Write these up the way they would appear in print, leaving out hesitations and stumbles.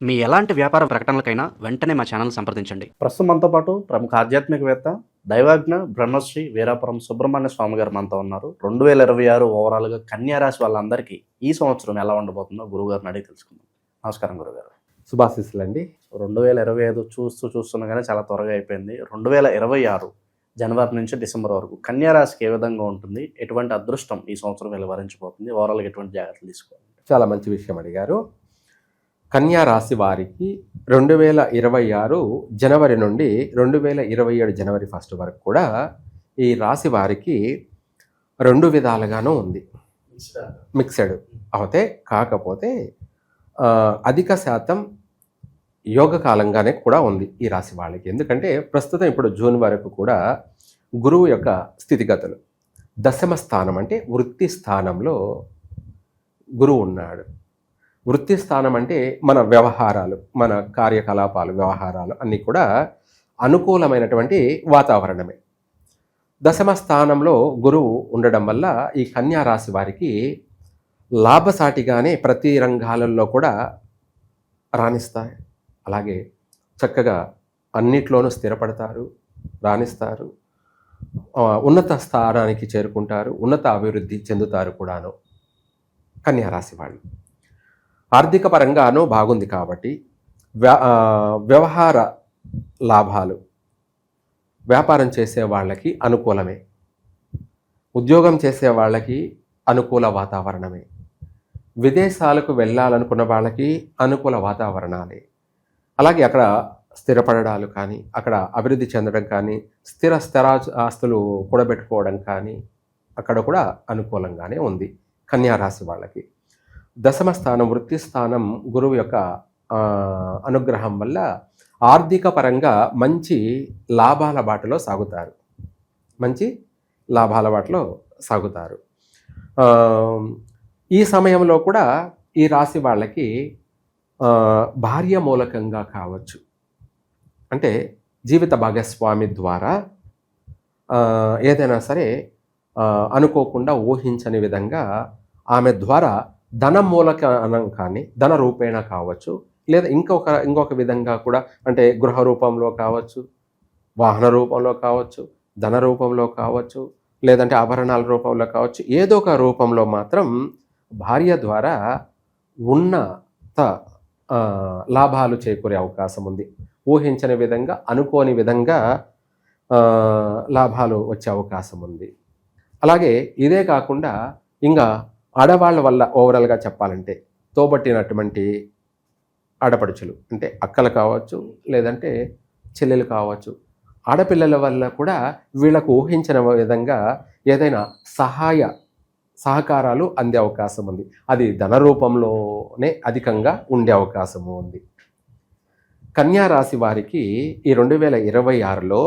మీ ఎలాంటి వ్యాపార ప్రకటనలకైనా వెంటనే మా ఛానల్ సంప్రదించండి. ప్రస్తుతం మనతో పాటు ప్రముఖ ఆధ్యాత్మికవేత్త దైవాజ్ఞ బ్రహ్మశ్రీ వీరాపురం సుబ్రహ్మణ్య స్వామి గారు మనతో ఉన్నారు. 2026 ఓవరాల్గా కన్యా రాశి వాళ్ళందరికీ ఈ సంవత్సరం ఎలా ఉండబోతుందో గురువుగారిని అడిగి తెలుసుకుందాం. నమస్కారం గురుగారు. శుభాశీస్సులు అండి. 2025 చూస్తుండగానే చాలా త్వరగా అయిపోయింది. 2026 జనవరి నుంచి డిసెంబర్ వరకు కన్యా రాశికి ఏ విధంగా ఉంటుంది, ఎటువంటి అదృష్టం ఈ సంవత్సరం వెలువరించబోతుంది, ఓవరాల్గా ఎటువంటి జాగ్రత్తలు తీసుకోవాలి? చాలా మంచి విషయం అడిగారు. కన్యా రాశి వారికి 2026 జనవరి నుండి 2027 జనవరి 1 వరకు కూడా ఈ రాశి వారికి 2 విధాలుగానూ ఉంది. మిక్సెడ్ అవుతే కాకపోతే అధిక శాతం యోగ కాలంగానే కూడా ఉంది ఈ రాశి వాళ్ళకి. ఎందుకంటే ప్రస్తుతం ఇప్పుడు జూన్ వరకు కూడా గురువు యొక్క స్థితిగతులు దశమ స్థానం అంటే వృత్తి స్థానంలో గురువు ఉన్నాడు. వృత్తి స్థానం అంటే మన వ్యవహారాలు, మన కార్యకలాపాలు, వ్యవహారాలు అన్నీ కూడా అనుకూలమైనటువంటి వాతావరణమే. దశమ స్థానంలో గురువు ఉండడం వల్ల ఈ కన్యా రాశి వారికి లాభసాటిగానే ప్రతి రంగాలలో కూడా రాణిస్తాయి. అలాగే చక్కగా అన్నిట్లోనూ స్థిరపడతారు, రాణిస్తారు, ఉన్నత స్థానానికి చేరుకుంటారు, ఉన్నత అభివృద్ధి చెందుతారు కూడాను కన్యా రాశి వాళ్ళు. ఆర్థిక పరంగానూ బాగుంది కాబట్టి వ్యవహార లాభాలు, వ్యాపారం చేసే వాళ్ళకి అనుకూలమే, ఉద్యోగం చేసే వాళ్ళకి అనుకూల వాతావరణమే, విదేశాలకు వెళ్ళాలనుకున్న వాళ్ళకి అనుకూల వాతావరణాలే. అలాగే అక్కడ స్థిరపడడాలు కానీ, అక్కడ అభివృద్ధి చెందడం కానీ, స్థిర ఆస్తులు కూడబెట్టుకోవడం కానీ అక్కడ కూడా అనుకూలంగానే ఉంది కన్యా రాశి వాళ్ళకి. దశమ స్థానం వృత్తి స్థానం గురువు యొక్క అనుగ్రహం వల్ల ఆర్థిక పరంగా మంచి లాభాల బాటలో సాగుతారు, మంచి లాభాల బాటలో సాగుతారు. ఈ సమయంలో కూడా ఈ రాశి వాళ్ళకి భార్య మూలకంగా కావచ్చు, అంటే జీవిత భాగస్వామి ద్వారా ఏదైనా సరే అనుకోకుండా ఊహించని విధంగా ఆమె ద్వారా ధన మూలకం కానీ, ధన రూపేణ కావచ్చు, లేదా ఇంకొక విధంగా కూడా, అంటే గృహ రూపంలో కావచ్చు, వాహన రూపంలో కావచ్చు, ధన రూపంలో కావచ్చు, లేదంటే ఆభరణాల రూపంలో కావచ్చు, ఏదో ఒక రూపంలో మాత్రం భార్య ద్వారా ఉన్నత లాభాలు చేకూరే అవకాశం ఉంది. ఊహించని విధంగా, అనుకోని విధంగా లాభాలు వచ్చే అవకాశం ఉంది. అలాగే ఇదే కాకుండా ఇంకా ఆడవాళ్ళ వల్ల ఓవరాల్గా చెప్పాలంటే తోబట్టినటువంటి ఆడపడుచులు, అంటే అక్కలు కావచ్చు, లేదంటే చెల్లెలు కావచ్చు, ఆడపిల్లల వల్ల కూడా వీళ్ళకు ఊహించిన విధంగా ఏదైనా సహకారాలు అందే అవకాశం ఉంది. అది ధన రూపంలోనే అధికంగా ఉండే అవకాశము ఉంది. కన్యా రాశి వారికి ఈ 2026లో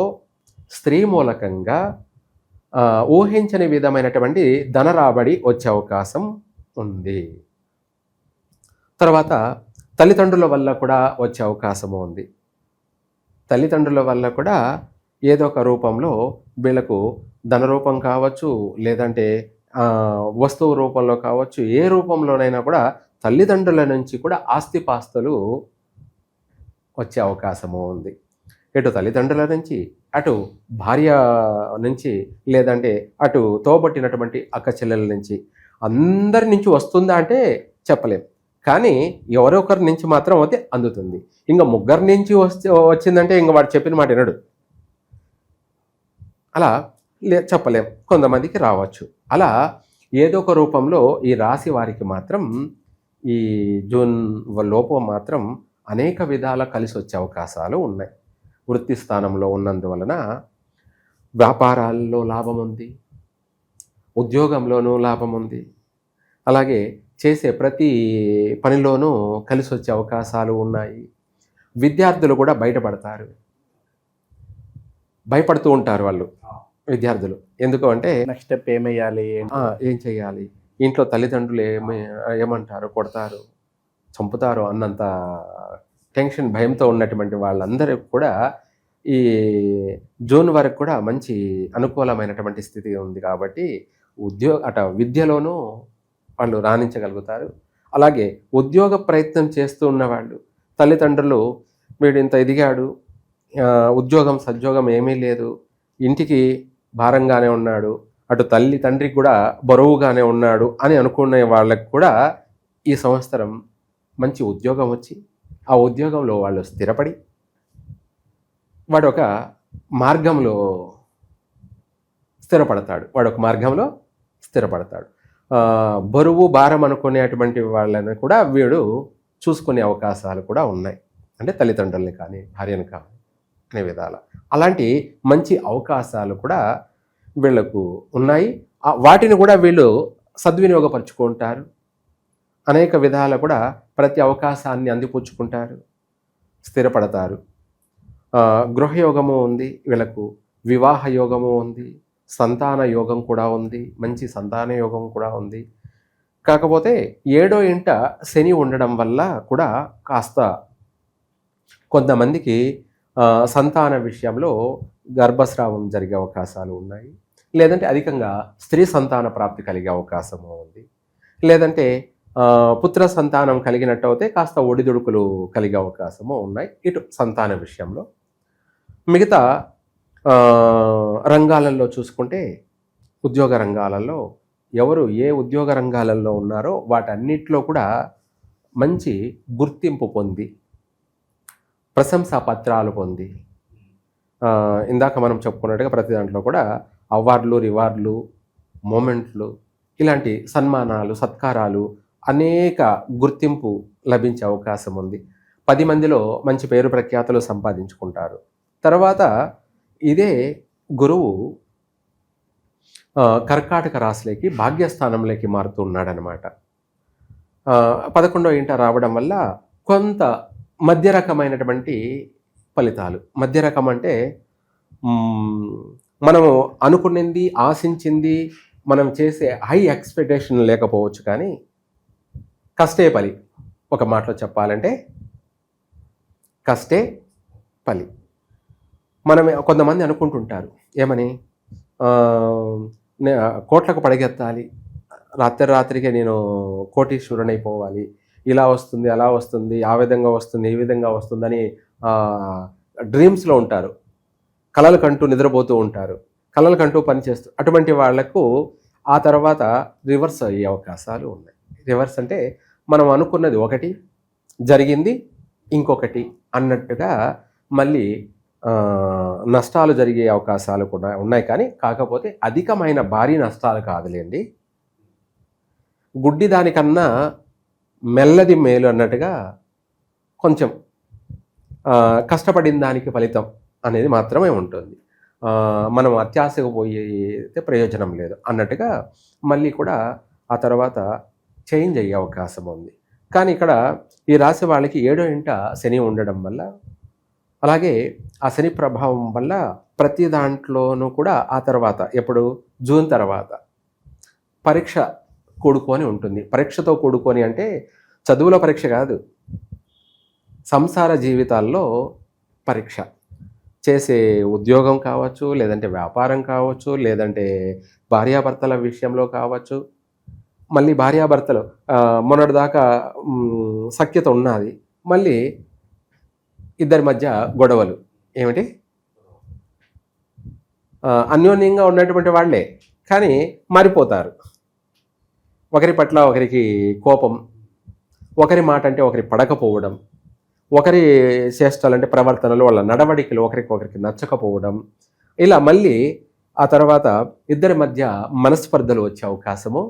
స్త్రీ మూలకంగా ఊహించని విధమైనటువంటి ధన రాబడి వచ్చే అవకాశం ఉంది. తర్వాత తల్లిదండ్రుల వల్ల కూడా వచ్చే అవకాశము ఉంది. తల్లిదండ్రుల వల్ల కూడా ఏదో ఒక రూపంలో వీళ్ళకు ధన రూపం కావచ్చు, లేదంటే వస్తువు రూపంలో కావచ్చు, ఏ రూపంలోనైనా కూడా తల్లిదండ్రుల నుంచి కూడా ఆస్తిపాస్తులు వచ్చే అవకాశము ఉంది. ఇటు తల్లిదండ్రుల నుంచి, అటు భార్య నుంచి, లేదంటే అటు తోబట్టినటువంటి అక్క చెల్లెల నుంచి, అందరి నుంచి వస్తుందా అంటే చెప్పలేం, కానీ ఎవరొకరి నుంచి మాత్రం అయితే అందుతుంది. ఇంకా ముగ్గురి నుంచి వచ్చిందంటే ఇంకా వాడు చెప్పిన మాట వినడు, అలా చెప్పలేం. కొంతమందికి రావచ్చు. అలా ఏదో ఒక రూపంలో ఈ రాశి వారికి మాత్రం ఈ జూన్ లోపు మాత్రం అనేక విధాల కలిసి వచ్చే అవకాశాలు ఉన్నాయి. వృత్తి స్థానంలో ఉన్నందువలన వ్యాపారాల్లో లాభం ఉంది, ఉద్యోగంలోనూ లాభం ఉంది, అలాగే చేసే ప్రతి పనిలోనూ కలిసి వచ్చే అవకాశాలు ఉన్నాయి. విద్యార్థులు కూడా భయపడుతూ ఉంటారు వాళ్ళు విద్యార్థులు. ఎందుకు అంటే నెక్స్ట్ స్టెప్ ఏమయ్యాలి, ఏం చేయాలి, ఇంట్లో తల్లిదండ్రులు ఏమంటారు, కొడతారు, చంపుతారు అన్నంత టెన్షన్, భయంతో ఉన్నటువంటి వాళ్ళందరూ కూడా ఈ జూన్ వరకు కూడా మంచి అనుకూలమైనటువంటి స్థితి ఉంది. కాబట్టి విద్యలోనూ వాళ్ళు రాణించగలుగుతారు. అలాగే ఉద్యోగ ప్రయత్నం చేస్తూ ఉన్నవాళ్ళు, తల్లిదండ్రులు వీడు ఇంత ఎదిగాడు, ఉద్యోగం సద్యోగం ఏమీ లేదు, ఇంటికి భారంగానే ఉన్నాడు, అటు తల్లి తండ్రికి కూడా బరువుగానే ఉన్నాడు అని అనుకునే వాళ్ళకి కూడా ఈ సంవత్సరం మంచి ఉద్యోగం వచ్చి ఆ ఉద్యోగంలో వాళ్ళు స్థిరపడి వాడు ఒక మార్గంలో స్థిరపడతాడు. బరువు భారం అనుకునేటువంటి వాళ్ళని కూడా వీడు చూసుకునే అవకాశాలు కూడా ఉన్నాయి. అంటే తల్లిదండ్రుల్ని కానీ భార్యను కానీ అనే విధాల అలాంటి మంచి అవకాశాలు కూడా వీళ్ళకు ఉన్నాయి. వాటిని కూడా వీళ్ళు సద్వినియోగపరుచుకుంటారు. అనేక విధాల కూడా ప్రతి అవకాశాన్ని అందిపుచ్చుకుంటారు, స్థిరపడతారు. గృహయోగము ఉంది వీళ్ళకు, వివాహ యోగము ఉంది, సంతాన యోగం కూడా ఉంది, మంచి సంతాన యోగం కూడా ఉంది. కాకపోతే 7వ ఇంట శని ఉండడం వల్ల కూడా కాస్త కొంతమందికి సంతాన విషయంలో గర్భస్రావం జరిగే అవకాశాలు ఉన్నాయి. లేదంటే అధికంగా స్త్రీ సంతాన ప్రాప్తి కలిగే అవకాశము ఉంది. లేదంటే పుత్ర సంతానం కలిగినట్టు అయితే కాస్త ఒడిదుడుకులు కలిగే అవకాశము ఉన్నాయి ఇటు సంతాన విషయంలో. మిగతా రంగాలలో చూసుకుంటే ఉద్యోగ రంగాలలో ఎవరు ఏ ఉద్యోగ రంగాలలో ఉన్నారో వాటన్నిటిలో కూడా మంచి గుర్తింపు పొంది ప్రశంసా పత్రాలు పొంది, ఇందాక మనం చెప్పుకున్నట్టుగా ప్రతి దాంట్లో కూడా అవార్డులు, రివార్డులు, మూమెంట్లు, ఇలాంటి సన్మానాలు, సత్కారాలు, అనేక గుర్తింపు లభించే అవకాశం ఉంది. 10 మందిలో మంచి పేరు ప్రఖ్యాతులు సంపాదించుకుంటారు. తర్వాత ఇదే గురువు కర్కాటక రాశిలోకి భాగ్యస్థానంలోకి మారుతూ ఉన్నాడనమాట. 11వ ఇంట రావడం వల్ల కొంత మధ్య రకమైనటువంటి ఫలితాలు. మధ్య రకం అంటే మనము అనుకున్నది, ఆశించింది, మనం చేసే హై ఎక్స్పెక్టేషన్ లేకపోవచ్చు, కానీ కష్టే ఫలి. ఒక మాటలో చెప్పాలంటే కష్టే ఫలి. కొంతమంది అనుకుంటుంటారు ఏమని, కోట్లకు పడగెత్తాలి, రాత్రికి నేను కోటీశ్వరునైపోవాలి, ఇలా వస్తుంది, అలా వస్తుంది, ఆ విధంగా వస్తుంది, ఈ విధంగా వస్తుందని డ్రీమ్స్లో ఉంటారు. కలలు కంటూ నిద్రపోతూ ఉంటారు, కలలు కంటూ పనిచేస్తూ. అటువంటి వాళ్లకు ఆ తర్వాత రివర్స్ అయ్యే అవకాశాలు ఉన్నాయి. రివర్స్ అంటే మనం అనుకున్నది ఒకటి, జరిగింది ఇంకొకటి అన్నట్టుగా మళ్ళీ నష్టాలు జరిగే అవకాశాలు కూడా ఉన్నాయి. కానీ కాకపోతే అధికమైన భారీ నష్టాలు కాదులేండి. గుడ్డి దానికన్నా మెల్లది మేలు అన్నట్టుగా కొంచెం కష్టపడిన దానికి ఫలితం అనేది మాత్రమే ఉంటుంది. మనం అత్యాశకు పోయితే ప్రయోజనం లేదు అన్నట్టుగా మళ్ళీ కూడా ఆ తర్వాత చేంజ్ అయ్యే అవకాశం ఉంది. కానీ ఇక్కడ ఈ రాశి వాళ్ళకి 7వ ఇంట శని ఉండడం వల్ల, అలాగే ఆ శని ప్రభావం వల్ల ప్రతి దాంట్లోనూ కూడా ఆ తర్వాత ఎప్పుడు జూన్ తర్వాత పరీక్ష కూడుకొని ఉంటుంది. పరీక్షతో కూడుకొని అంటే చదువులో పరీక్ష కాదు, సంసార జీవితాల్లో పరీక్ష. చేసే ఉద్యోగం కావచ్చు, లేదంటే వ్యాపారం కావచ్చు, లేదంటే భార్యాభర్తల విషయంలో కావచ్చు. మళ్ళీ భార్యాభర్తలు మొన్నటిదాకా సఖ్యత ఉన్నది, మళ్ళీ ఇద్దరి మధ్య గొడవలు. ఏమిటి, అన్యోన్యంగా ఉన్నటువంటి వాళ్ళే కానీ మారిపోతారు. ఒకరి పట్ల ఒకరికి కోపం, ఒకరి మాట అంటే ఒకరి పడకపోవడం, ఒకరి చేష్టాలంటే ప్రవర్తనలు, వాళ్ళ నడవడికలు ఒకరికి నచ్చకపోవడం, ఇలా మళ్ళీ ఆ తర్వాత ఇద్దరి మధ్య మనస్పర్ధలు వచ్చే అవకాశము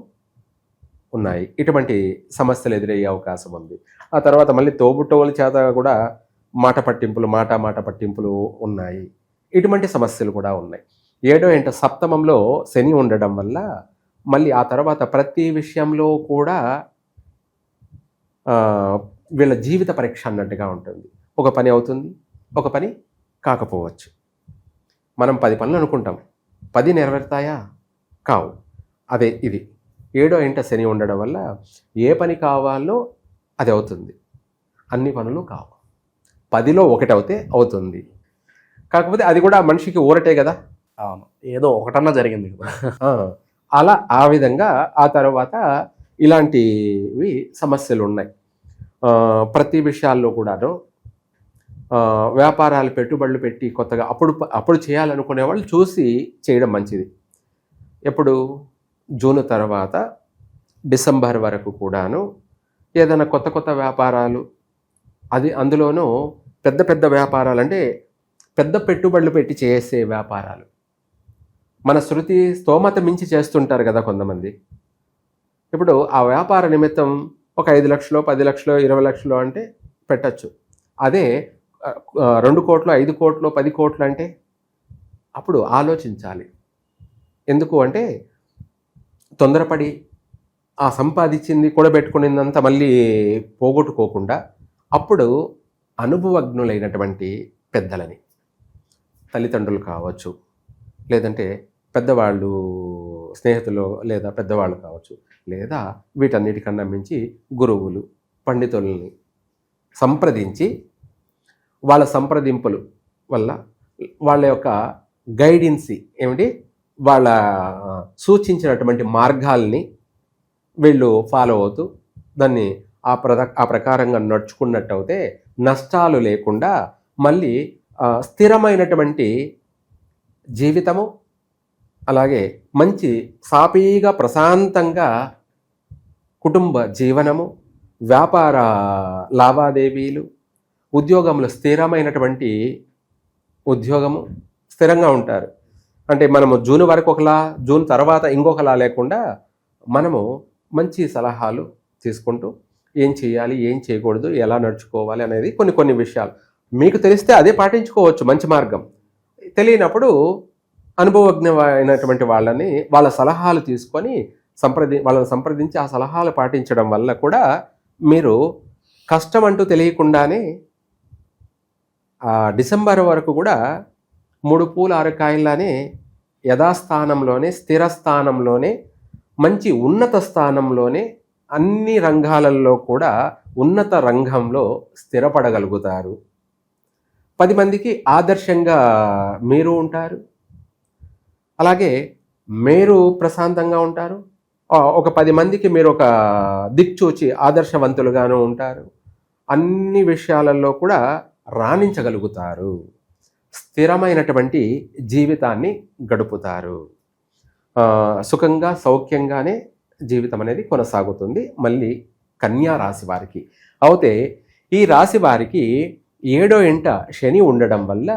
ఉన్నాయి. ఇటువంటి సమస్యలు ఎదురయ్యే అవకాశం ఉంది. ఆ తర్వాత మళ్ళీ తోబుట్టువుల చేత కూడా మాట పట్టింపులు ఉన్నాయి. ఇటువంటి సమస్యలు కూడా ఉన్నాయి. 7వ ఇంట సప్తమంలో శని ఉండడం వల్ల మళ్ళీ ఆ తర్వాత ప్రతి విషయంలో కూడా వీళ్ళ జీవిత పరీక్ష అన్నట్టుగా ఉంటుంది. ఒక పని అవుతుంది, ఒక పని కాకపోవచ్చు. మనం 10 పనులు అనుకుంటాం, 10 నెరవేరుతాయా? కావు. అదే ఇది 7వ ఇంట శని ఉండడం వల్ల ఏ పని కావాలో అది అవుతుంది, అన్ని పనులు కావు. 10లో ఒకటి అవుతే అవుతుంది. కాకపోతే అది కూడా మనిషికి ఊరటే కదా. అవును, ఏదో ఒకటన్నా జరిగింది కదా. అలా ఆ విధంగా ఆ తర్వాత ఇలాంటివి సమస్యలు ఉన్నాయి. ప్రతి విషయాల్లో కూడాను వ్యాపారాలు పెట్టుబడులు పెట్టి కొత్తగా అప్పుడు చేయాలనుకునే వాళ్ళు చూసి చేయడం మంచిది. ఎప్పుడు జూన్ తర్వాత డిసెంబర్ వరకు కూడాను ఏదైనా కొత్త కొత్త వ్యాపారాలు, అందులోనూ పెద్ద పెద్ద వ్యాపారాలు అంటే పెద్ద పెట్టుబడులు పెట్టి చేసే వ్యాపారాలు, మన శృతి స్తోమత మించి చేస్తుంటారు కదా కొంతమంది. ఇప్పుడు ఆ వ్యాపార నిమిత్తం ఒక 5 లక్షలు, 10 లక్షలు, 20 లక్షలు అంటే పెట్టచ్చు. అదే 2 కోట్లు, 5 కోట్లు, 10 కోట్లు అంటే అప్పుడు ఆలోచించాలి. ఎందుకు అంటే తొందరపడి ఆ సంపాదించింది కూడబెట్టుకునిందంతా మళ్ళీ పోగొట్టుకోకుండా అప్పుడు అనుభవజ్ఞులైనటువంటి పెద్దలని, తల్లిదండ్రులు కావచ్చు, లేదంటే పెద్దవాళ్ళు, స్నేహితులు లేదా పెద్దవాళ్ళు కావచ్చు, లేదా వీటన్నిటికన్నా మించి గురువులు, పండితుల్ని సంప్రదించి వాళ్ళ సంప్రదింపులు వల్ల వాళ్ళ యొక్క గైడెన్సీ ఏమిటి, వాళ్ళ సూచించినటువంటి మార్గాల్ని వీళ్ళు ఫాలో అవుతూ దాన్ని ఆ ప్రకారంగా నడుచుకున్నట్టయితే నష్టాలు లేకుండా మళ్ళీ స్థిరమైనటువంటి జీవితము, అలాగే మంచి సాఫీగా ప్రశాంతంగా కుటుంబ జీవనము, వ్యాపార లావాదేవీలు, ఉద్యోగంలో స్థిరమైనటువంటి ఉద్యోగము, స్థిరంగా ఉంటారు. అంటే మనము జూన్ వరకు ఒకలా, జూన్ తర్వాత ఇంకొకలా లేకుండా మనము మంచి సలహాలు తీసుకుంటూ ఏం చేయాలి, ఏం చేయకూడదు, ఎలా నడుచుకోవాలి అనేది కొన్ని విషయాలు మీకు తెలిస్తే అదే పాటించుకోవచ్చు, మంచి మార్గం. తెలియనప్పుడు అనుభవజ్ఞమైనటువంటి వాళ్ళ సలహాలు తీసుకొని వాళ్ళని సంప్రదించి ఆ సలహాలు పాటించడం వల్ల కూడా మీరు కష్టం అంటూ తెలియకుండానే డిసెంబర్ వరకు కూడా 3 పూలు 6 కాయల్లానే యథాస్థానంలోనే, స్థిర స్థానంలోనే, మంచి ఉన్నత స్థానంలోనే, అన్ని రంగాలలో కూడా ఉన్నత రంగంలో స్థిరపడగలుగుతారు. 10 మందికి ఆదర్శంగా మీరు ఉంటారు. అలాగే మీరు ప్రశాంతంగా ఉంటారు. ఒక 10 మందికి మీరు ఒక దిక్చూచి ఆదర్శవంతులుగాను ఉంటారు. అన్ని విషయాలలో కూడా రాణించగలుగుతారు. స్థిరమైనటువంటి జీవితాన్ని గడుపుతారు. సుఖంగా సౌఖ్యంగానే జీవితం అనేది కొనసాగుతుంది. మళ్ళీ కన్యా రాశి వారికి అయితే ఈ రాశి వారికి 7వ ఇంట శని ఉండడం వల్ల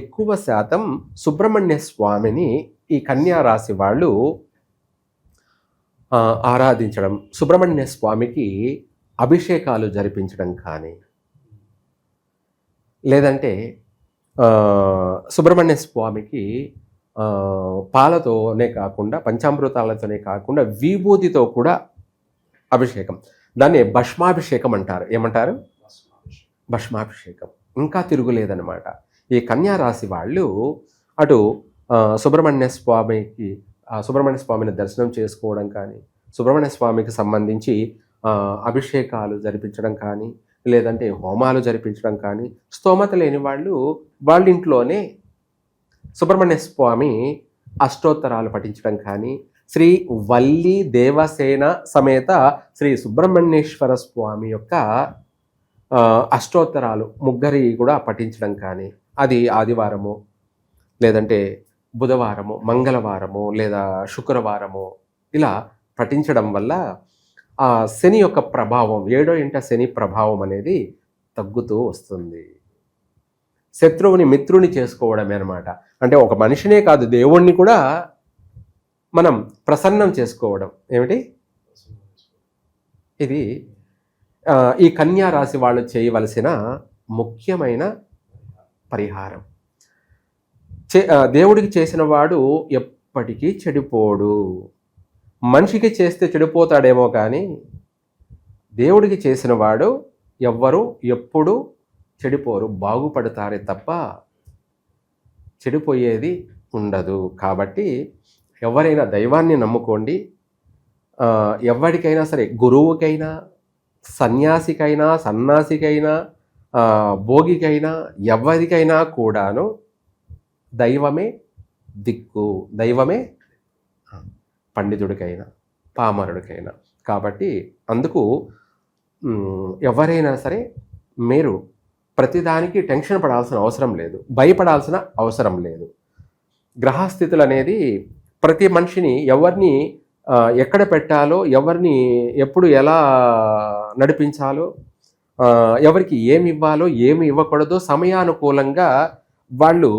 ఎక్కువ శాతం సుబ్రహ్మణ్య స్వామిని ఈ కన్యా రాశి వాళ్ళు ఆరాధించడం, సుబ్రహ్మణ్య స్వామికి అభిషేకాలు జరిపించడం కానీ, లేదంటే సుబ్రహ్మణ్య స్వామికి పాలతోనే కాకుండా, పంచామృతాలతోనే కాకుండా విభూతితో కూడా అభిషేకం, దాన్ని భస్మాభిషేకం అంటారు. ఏమంటారు? భస్మాభిషేకం. ఇంకా తిరుగులేదనమాట. ఈ కన్యా రాశి వాళ్ళు అటు సుబ్రహ్మణ్య స్వామిని దర్శనం చేసుకోవడం కానీ, సుబ్రహ్మణ్య స్వామికి సంబంధించి అభిషేకాలు జరిపించడం కానీ, లేదంటే హోమాలు జరిపించడం కానీ, స్తోమత లేని వాళ్ళు వాళ్ళ ఇంట్లోనే సుబ్రహ్మణ్య స్వామి అష్టోత్తరాలు పఠించడం కానీ, శ్రీ వల్లి దేవసేన సమేత శ్రీ సుబ్రహ్మణ్యేశ్వర స్వామి యొక్క అష్టోత్తరాలు ముగ్గురి కూడా పఠించడం కానీ, అది ఆదివారము, లేదంటే బుధవారము, మంగళవారము, లేదా శుక్రవారము ఇలా పఠించడం వల్ల ఆ శని యొక్క ప్రభావం, 7వ ఇంట శని ప్రభావం అనేది తగ్గుతూ వస్తుంది. శత్రువుని మిత్రుని చేసుకోవడమే అనమాట. అంటే ఒక మనిషినే కాదు, దేవుణ్ణి కూడా మనం ప్రసన్నం చేసుకోవడం. ఏమిటి ఇది? ఈ కన్యా రాశి వాళ్ళు చేయవలసిన ముఖ్యమైన పరిహారం. దేవుడికి చేసిన వాడు ఎప్పటికీ చెడిపోడు. మనిషికి చేస్తే చెడిపోతాడేమో కానీ దేవుడికి చేసిన వాడు ఎవ్వరూ ఎప్పుడు చెడిపోరు, బాగుపడతారే తప్ప చెడిపోయేది ఉండదు. కాబట్టి ఎవరైనా దైవాన్ని నమ్ముకోండి. ఎవరికైనా సరే, గురువుకైనా, సన్యాసికైనా, సన్నాసికైనా, భోగికైనా, ఎవరికైనా కూడాను దైవమే దిక్కు, దైవమే పండితుడికైనా పామరుడికైనా. కాబట్టి అందుకు ఎవరైనా సరే మీరు ప్రతిదానికి టెన్షన్ పడాల్సిన అవసరం లేదు, భయపడాల్సిన అవసరం లేదు. గ్రహస్థితులు అనేది ప్రతి మనిషిని ఎవరిని ఎక్కడ పెట్టాలో, ఎవరిని ఎప్పుడు ఎలా నడిపించాలో, ఎవరికి ఏమి ఇవ్వాలో ఏమి ఇవ్వకూడదో సమయానుకూలంగా వాళ్ళు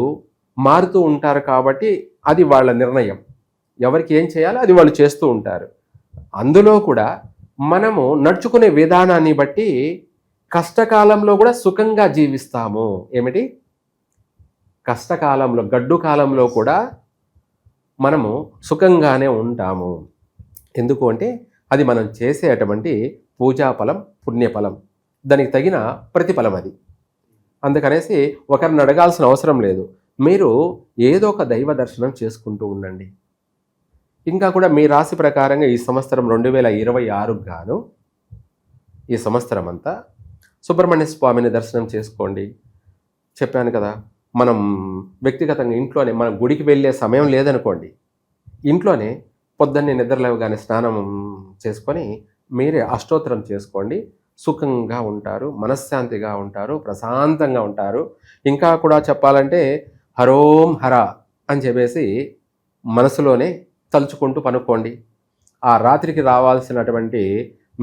మారుతూ ఉంటారు. కాబట్టి అది వాళ్ళ నిర్ణయం. ఎవరికి ఏం చేయాలో అది వాళ్ళు చేస్తూ ఉంటారు. అందులో కూడా మనము నడుచుకునే విధానాన్ని బట్టి కష్టకాలంలో కూడా సుఖంగా జీవిస్తాము. ఏమిటి? కష్టకాలంలో, గడ్డు కాలంలో కూడా మనము సుఖంగానే ఉంటాము. ఎందుకు అంటే అది మనం చేసేటువంటి పూజాఫలం, పుణ్యఫలం, దానికి తగిన ప్రతిఫలం అది. అందుకనేసి ఒకరిని అడగాల్సిన అవసరం లేదు. మీరు ఏదో ఒక దైవ దర్శనం చేసుకుంటూ ఉండండి. ఇంకా కూడా మీ రాశి ప్రకారంగా ఈ సంవత్సరం 2026 గాను ఈ సంవత్సరం అంతా సుబ్రహ్మణ్య స్వామిని దర్శనం చేసుకోండి. చెప్పాను కదా, మనం వ్యక్తిగతంగా ఇంట్లోనే, మనం గుడికి వెళ్ళే సమయం లేదనుకోండి, ఇంట్లోనే పొద్దున్నే నిద్రలేవగానే స్నానం చేసుకొని మీరే అష్టోత్తరం చేసుకోండి. సుఖంగా ఉంటారు, మనశ్శాంతిగా ఉంటారు, ప్రశాంతంగా ఉంటారు. ఇంకా కూడా చెప్పాలంటే హరోం హర అని చెప్పేసి మనసులోనే తలుచుకుంటూ పనుకోండి. ఆ రాత్రికి రావాల్సినటువంటి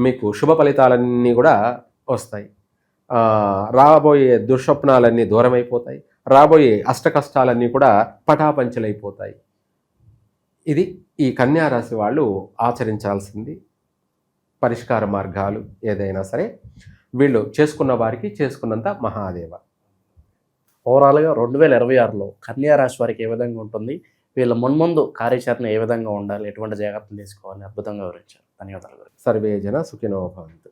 మీకు శుభ ఫలితాలన్నీ కూడా వస్తాయి. రాబోయే దుర్స్వప్నాలన్నీ దూరమైపోతాయి. రాబోయే అష్ట కష్టాలన్నీ కూడా పటాపంచలైపోతాయి. ఇది ఈ కన్యా రాశి వాళ్ళు ఆచరించాల్సింది పరిష్కార మార్గాలు. ఏదైనా సరే వీళ్ళు చేసుకున్న వారికి చేసుకున్నంత మహాదేవ. ఓవరాల్గా 2026లో కన్యా రాశి వారికి ఏ విధంగా ఉంటుంది, వీళ్ళ మున్ముందు కార్యాచరణ ఏ విధంగా ఉండాలి, ఎటువంటి జాగ్రత్తలు తీసుకోవాలి, అద్భుతంగా వివరించారు. ధన్యవాదాలు. సర్వే జన సుఖినో భవంతు.